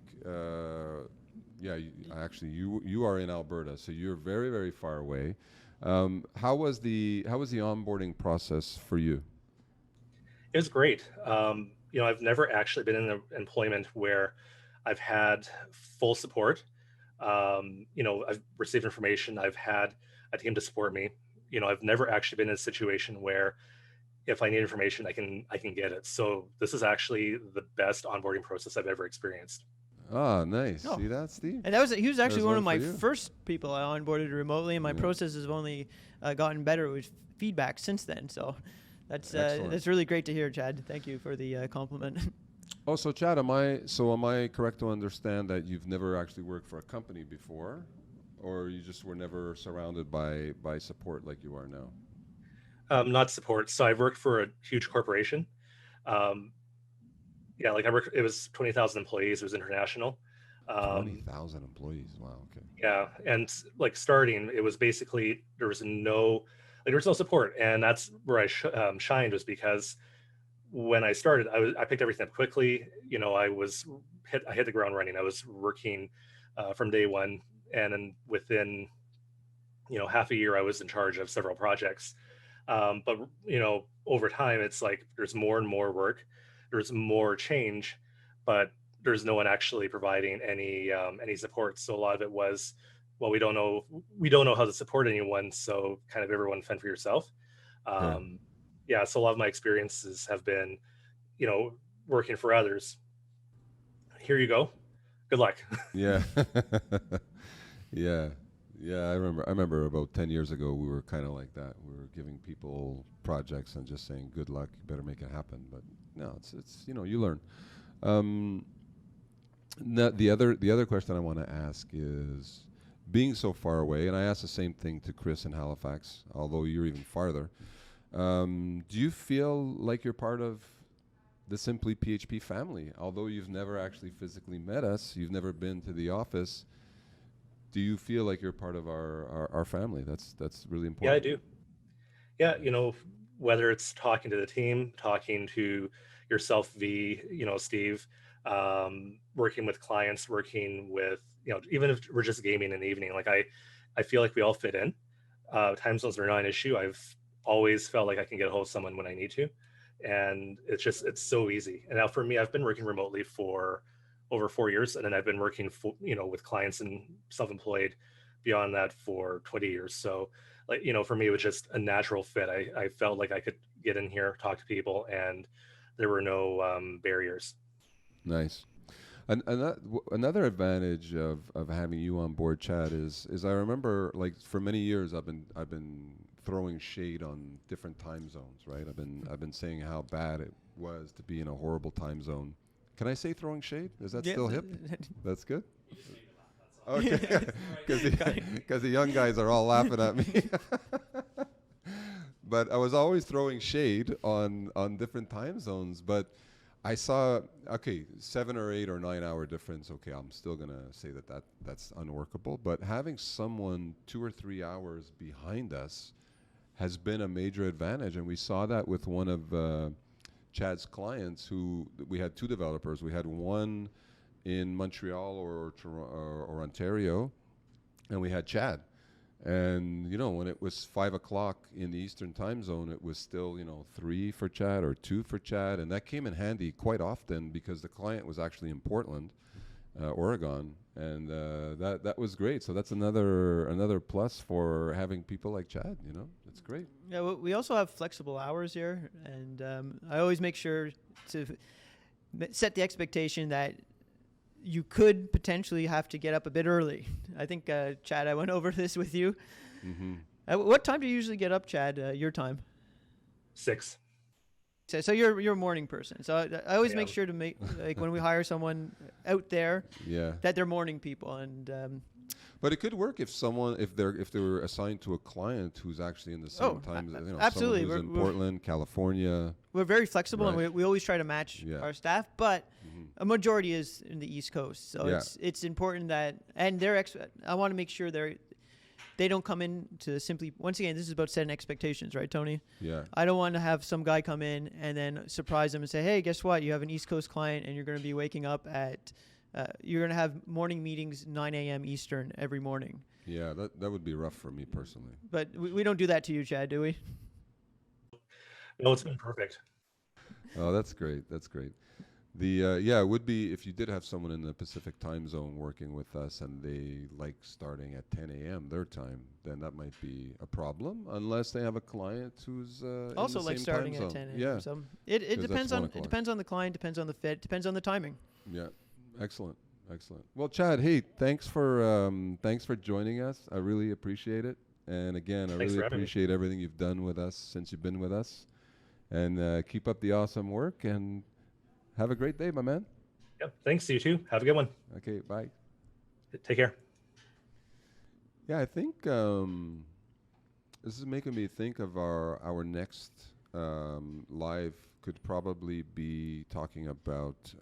you are in Alberta, so you're very, very far away. How was the onboarding process for you? It was great. I've never actually been in an employment where I've had full support. I've received information. I've had a team to support me. I've never actually been in a situation where if I need information, I can get it. So this is actually the best onboarding process I've ever experienced. Ah, nice. Oh. See that, Steve? And he was actually There's one one of my for you. first people I onboarded remotely, and my Yeah. process has only gotten better with feedback since then. So that's Excellent. really great to hear, Chad. Thank you for the compliment. Oh, so Chad, am I correct to understand that you've never actually worked for a company before, or you just were never surrounded by support like you are now? Not support. So I've worked for a huge corporation. It was 20,000 employees. It was international. 20,000 employees. Wow. Okay. Yeah, and like starting, it was basically there was no support, and that's where I shined, was because when I started, I picked everything up quickly. I hit the ground running. I was working from day one, and then within half a year I was in charge of several projects. But over time, it's like there's more and more work, there's more change, but there's no one actually providing any support. So a lot of it was, well, we don't know how to support anyone, so kind of everyone fend for yourself. Yeah. Yeah, so a lot of my experiences have been, working for others. Here you go. Good luck. Yeah. Yeah. Yeah, I remember about 10 years ago we were kind of like that. We were giving people projects and just saying good luck, you better make it happen. But no, it's you learn. Um the other question I want to ask is, being so far away, and I asked the same thing to Chris in Halifax, although you're even farther. Do you feel like you're part of the Simply PHP family? Although you've never actually physically met us, you've never been to the office. Do you feel like you're part of our family? That's really Yeah, I important. do. Yeah, whether it's talking to the team, talking to yourself, V, Steve, working with clients, working with, even if we're just gaming in the evening, like I feel like we all fit in. Time zones are not an issue. I've always felt like I can get a hold of someone when I need to. And it's so easy. And now for me, I've been working remotely for over 4 years. And then I've been working for, with clients and self-employed beyond that for 20 years. So like, for me, it was just a natural fit. I felt like I could get in here, talk to people, and there were no barriers. Nice. And another advantage of having you on board, Chad, is I remember, like, for many years I've been throwing shade on different time zones, right? I've been saying how bad it was to be in a horrible time zone. Can I say throwing shade? Is that still hip? That's good. Okay, because the young guys are all laughing at me. But I was always throwing shade on different time zones. But I saw, okay, 7 or 8 or 9 hour difference. Okay, I'm still gonna say that's unworkable. But having someone 2 or 3 hours behind us has been a major advantage, and we saw that with one of Chad's clients. Who we had two developers. We had one in Montreal or Ontario, and we had Chad. And when it was 5 o'clock in the Eastern time zone, it was still 3 for Chad or 2 for Chad, and that came in handy quite often because the client was actually in Portland, Oregon, and that was great. So that's another plus for having people like Chad. It's great. Yeah, we also have flexible hours here, and I always make sure to set the expectation that you could potentially have to get up a bit early. I think, Chad, I went over this with you. Mm-hmm. What time do you usually get up, Chad? Your time? 6. So you're a morning person. So I always Yeah. make sure to make, like, when we hire someone out there, Yeah. that they're morning people. And But it could work if they were assigned to a client who's actually in the same time. Absolutely. Someone who's in Portland, California. we're very flexible, and Right. we always try to match Yeah. our staff, but Mm-hmm. a majority is in the East Coast. So Yeah. it's important that, and I want to make sure they don't come in to simply, once again, this is about setting expectations, right, Tony? Yeah. I don't want to have some guy come in and then surprise them and say, hey, guess what? You have an East Coast client and you're going to be waking up you're going to have morning meetings 9 a.m. Eastern every morning. Yeah, that would be rough for me personally. But we don't do that to you, Chad, do we? No, it's been perfect. Oh, that's great. That's great. It would be if you did have someone in the Pacific time zone working with us and they like starting at 10 a.m. their time, then that might be a problem unless they have a client who's Also in the like same starting time at zone. 10 a.m. Yeah, So it 'Cause that's depends 1 on o'clock. it depends on the client, depends on the fit, depends on the timing. yeah. Excellent. Well, Chad, hey, thanks for joining us. I really appreciate it. And again, I Thanks really for having me. appreciate everything you've done with us since you've been with us. And keep up the awesome work and have a great day, my man. Yep. Thanks, you too. Have a good one. Okay, bye. Take care. Yeah, I think this is making me think of our next live could probably be talking about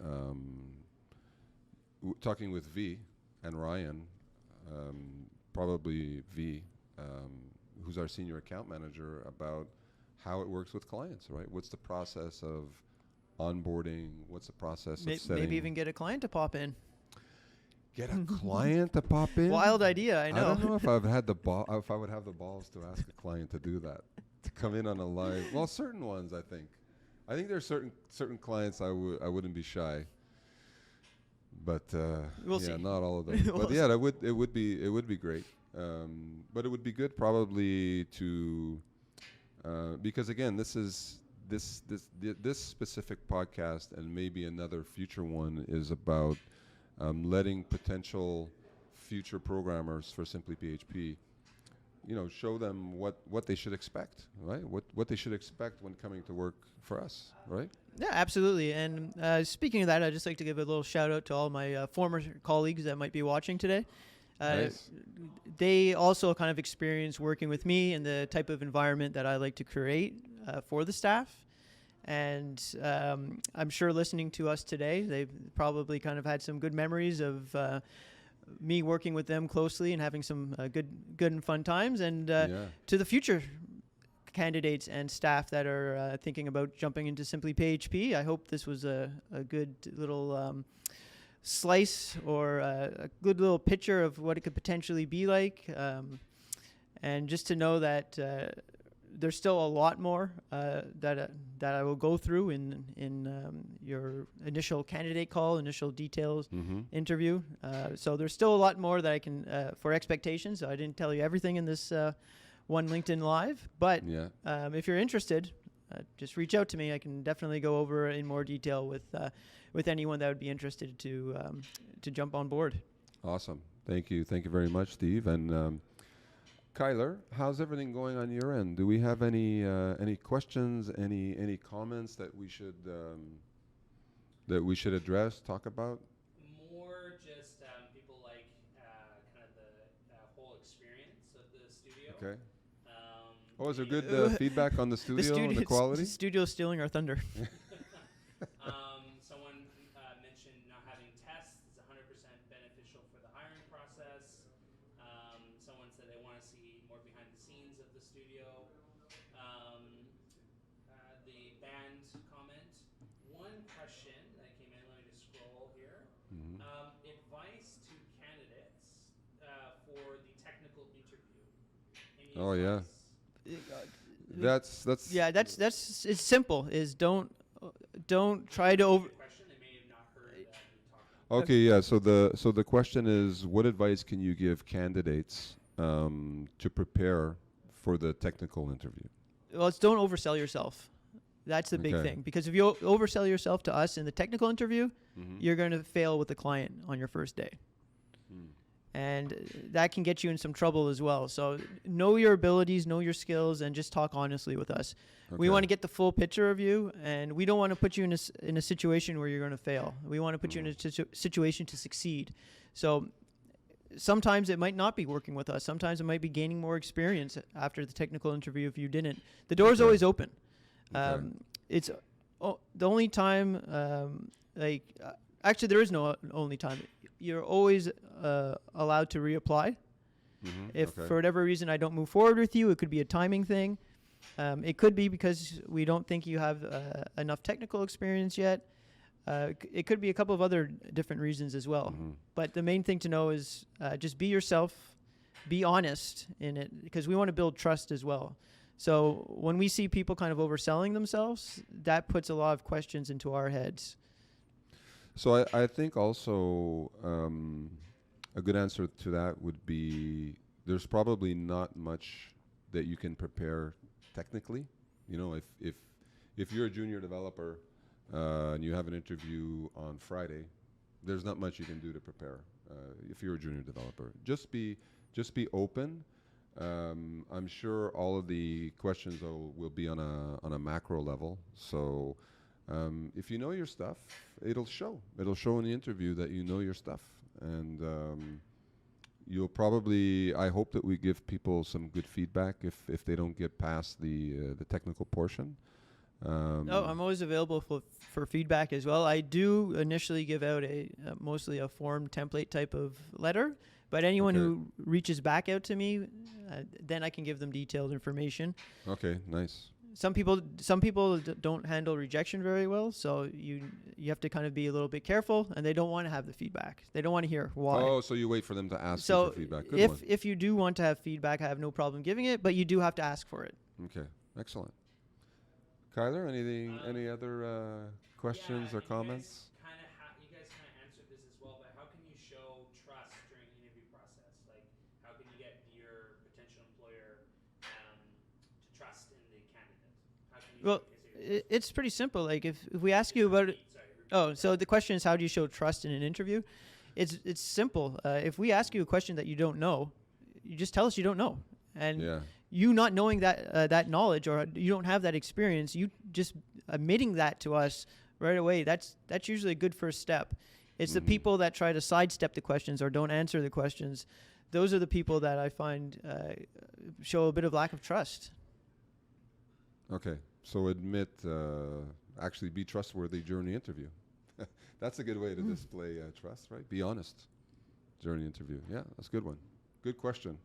talking with V and Ryan, probably V, who's our senior account manager, about how it works with clients, right? What's the process of onboarding? What's the process of setting? Maybe even get a client to pop in. Get a client to pop in. Wild idea, I I know. don't know if if I would have the balls to ask a client to do that, to come in on a live. Well, certain ones, I think. I think there are certain clients I wouldn't be shy. But We'll yeah, see. not all of them. We'll But yeah, it would be great. But it would be good probably to because again, this specific podcast and maybe another future one is about letting potential future programmers for SimplyPHP, show them what they should expect, right? What they should expect when coming to work for us, right? Yeah, absolutely. And speaking of that, I'd just like to give a little shout out to all my former colleagues that might be watching today. Nice. They also kind of experience working with me and the type of environment that I like to create for the staff. And I'm sure listening to us today, they've probably kind of had some good memories of me working with them closely and having some good and fun times. And to the future candidates and staff that are thinking about jumping into SimplyPHP, I hope this was a good little slice or a good little picture of what it could potentially be like. And just to know that there's still a lot more that I will go through in your initial candidate call, initial details interview. So there's still a lot more that I can for expectations. So I didn't tell you everything in this one LinkedIn Live, but if you're interested, just reach out to me. I can definitely go over in more detail with anyone that would be interested to jump on board. Awesome. Thank you very much, Steve. And Kyler, how's everything going on your end? Do we have any questions, any comments that we should address, talk about? More just people like kind of the whole experience of the studio. Okay. Is there good feedback on the studio and the quality? The studio's stealing our thunder. Someone mentioned not having tests is 100% beneficial for the hiring process. Someone said they want to see more behind the scenes of the studio. The band comment. One question that came in, let me just scroll here. Advice to candidates for the technical interview. Any advice? That's it's simple. Is don't try to over. Question, they may have not heard that we talked about. okay. Yeah. So the question is, what advice can you give candidates to prepare for the technical interview? Well, it's don't oversell yourself. That's the big Okay. thing. Because if you oversell yourself to us in the technical interview, you're going to fail with the client on your first day. And that can get you in some trouble as well. So know your abilities, know your skills, and just talk honestly with us. We Okay. want to get the full picture of you, and we don't want to put you in a situation where you're going to fail. We want to put you in a situation to succeed. So sometimes it might not be working with us. Sometimes it might be gaining more experience after the technical interview if you didn't. The door's always open. It's the only time, actually there is no only time. You're always allowed to reapply. If for whatever reason I don't move forward with you, it could be a timing thing. It could be because we don't think you have enough technical experience yet. It could be a couple of other different reasons as well. But the main thing to know is just be yourself, be honest in it, because we want to build trust as well. So when we see people kind of overselling themselves, that puts a lot of questions into our heads. So I think also a good answer to that would be there's probably not much that you can prepare technically. If you're a junior developer and you have an interview on Friday, there's not much you can do to prepare. If you're a junior developer, just be open. I'm sure all of the questions will be on a macro level. So if you know your stuff, it'll show. It'll show in the interview that you know your stuff, and you'll probably. I hope that we give people some good feedback if they don't get past the technical portion. I'm always available for feedback as well. I do initially give out mostly a form template type of letter, but anyone who reaches back out to me, then I can give them detailed information. Okay, nice. some people don't handle rejection very well, so you have to kind of be a little bit careful, and they don't want to have the feedback. They don't want to hear why. Oh, so you wait for them to ask you So for feedback. Good if one. if you do want to have feedback, I have no problem giving it, but you do have to ask for it. Okay, excellent. Kyler, any other questions or comments? You guys kind of answered this as well, but how can you show trust during the interview process? Like, how can you get your potential employer to trust in the candidate? How can you Well, showcase your it's pretty simple. Like if we ask you about it. Sorry, Oh, so the question is, how do you show trust in an interview? It's simple. If we ask you a question that you don't know, you just tell us you don't know. And Yeah. you not knowing that knowledge, or you don't have that experience, you just admitting that to us right away, that's usually a good first step. It's the people that try to sidestep the questions or don't answer the questions. Those are the people that I find show a bit of lack of trust. Okay, so actually be trustworthy during the interview. That's a good way to display trust, right? Be honest during the interview. Yeah, that's a good one. Good question.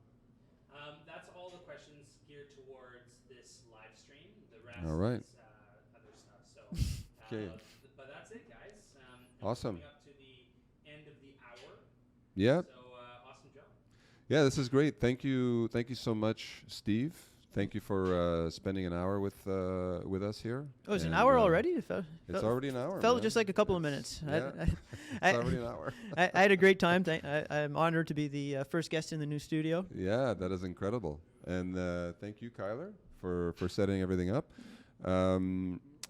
that's all the questions geared towards this live stream. The rest All right. is other stuff. So, Okay. but that's it, guys. And Awesome. Coming up to the end of the hour. Yeah. So awesome job. Yeah, this is great. Thank you so much, Steve. Thank you for spending an hour with us here. Oh, it's an And, hour already? It's already an hour. Felt man. just like a couple of minutes. Yeah. It's I already an hour. I had a great time. I'm honored to be the first guest in the new studio. Yeah, that is incredible. And thank you, Kyler, for setting everything up.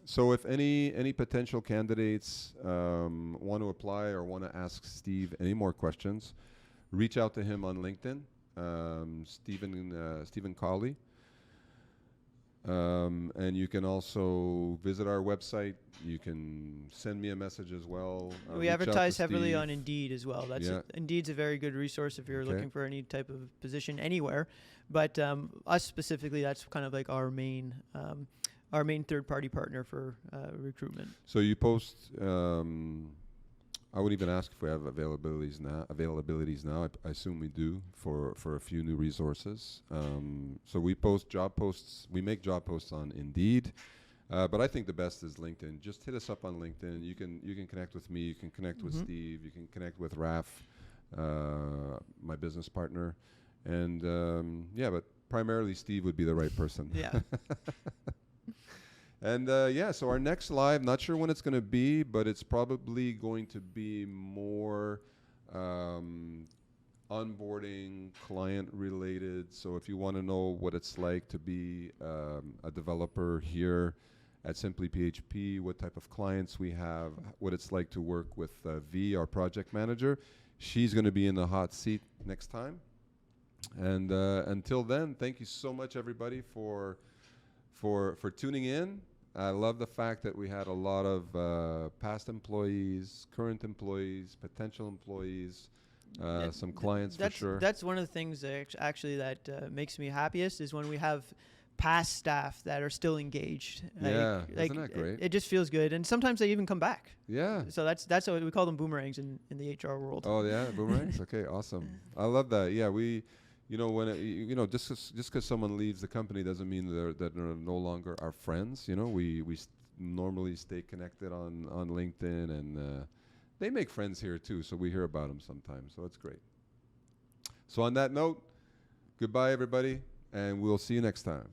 So if any potential candidates want to apply or want to ask Steve any more questions, reach out to him on LinkedIn, Stephen Colley. And you can also visit our website. You can send me a message as well. We reach out advertise to heavily Steve. on Indeed as well. Yeah. Indeed's a very good resource if you're Okay. looking for any type of position anywhere. But us specifically, that's kind of like our main third-party partner for recruitment. So you post. I would even ask if we have availabilities now. I assume we do for a few new resources. So we post job posts. We make job posts on Indeed, but I think the best is LinkedIn. Just hit us up on LinkedIn. You can connect with me. You can connect with Steve. You can connect with Raf, my business partner, and yeah. But primarily, Steve would be the right person. Yeah. And yeah, so our next live, not sure when it's going to be, but it's probably going to be more onboarding, client related. So if you want to know what it's like to be a developer here at SimplyPHP, what type of clients we have, what it's like to work with V, our project manager, she's going to be in the hot seat next time. And until then, thank you so much, everybody, for tuning in. I love the fact that we had a lot of past employees, current employees, potential employees, some clients for sure. That's one of the things actually that makes me happiest is when we have past staff that are still engaged. Yeah, isn't that great? It just feels good, and sometimes they even come back. Yeah. So that's what we call them, boomerangs in the HR world. Oh yeah, boomerangs. Okay, awesome. I love that. Yeah, just because someone leaves the company doesn't mean that they're no longer our friends. We normally stay connected on LinkedIn, and they make friends here too. So we hear about them sometimes. So it's great. So on that note, goodbye everybody, and we'll see you next time.